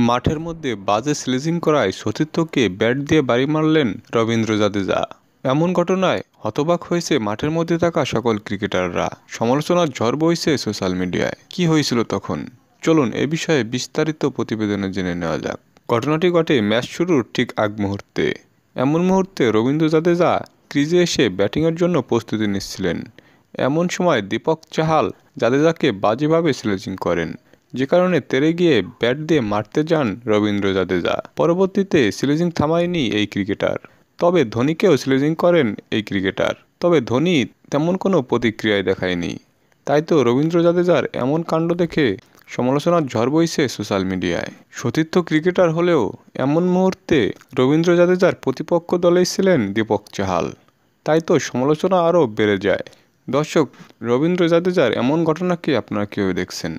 মাঠের মধ্যে বাজে স্লেজিং করায় সতীর্থকে ব্যাট দিয়ে বাড়ি মারলেন রবীন্দ্র জাদেজা। এমন ঘটনায় হতবাক হয়েছে মাঠের মধ্যে থাকা সকল ক্রিকেটাররা। সমালোচনার ঝড় বইছে সোশ্যাল মিডিয়ায়। কি হয়েছিল তখন, চলুন এ বিষয়ে বিস্তারিত প্রতিবেদনে জেনে নেওয়া যাক। ঘটনাটি ঘটে ম্যাচ শুরুর ঠিক আগ মুহূর্তে। এমন মুহূর্তে রবীন্দ্র জাদেজা ক্রিজে এসে ব্যাটিংয়ের জন্য প্রস্তুতি নিচ্ছিলেন। এমন সময় দীপক চাহাল জাদেজাকে বাজেভাবে স্লেজিং করেন, যে কারণে তেড়ে গিয়ে ব্যাট দিয়ে মারতে যান রবীন্দ্র জাদেজা। পরবর্তীতে স্লেজিং থামায়নি এই ক্রিকেটার, তবে ধোনিকেও স্লেজিং করেন এই ক্রিকেটার। তবে ধোনি তেমন কোনো প্রতিক্রিয়ায় দেখায়নি। তাই তো রবীন্দ্র জাদেজার এমন কাণ্ড দেখে সমালোচনার ঝড় বইছে সোশ্যাল মিডিয়ায়। সতীর্থ ক্রিকেটার হলেও এমন মুহূর্তে রবীন্দ্র জাদেজার প্রতিপক্ষ দলেই ছিলেন দীপক চাহাল। তাই তো সমালোচনা আরও বেড়ে যায়। দর্শক, রবীন্দ্র জাদেজার এমন ঘটনাকে আপনারা কীভাবে দেখছেন?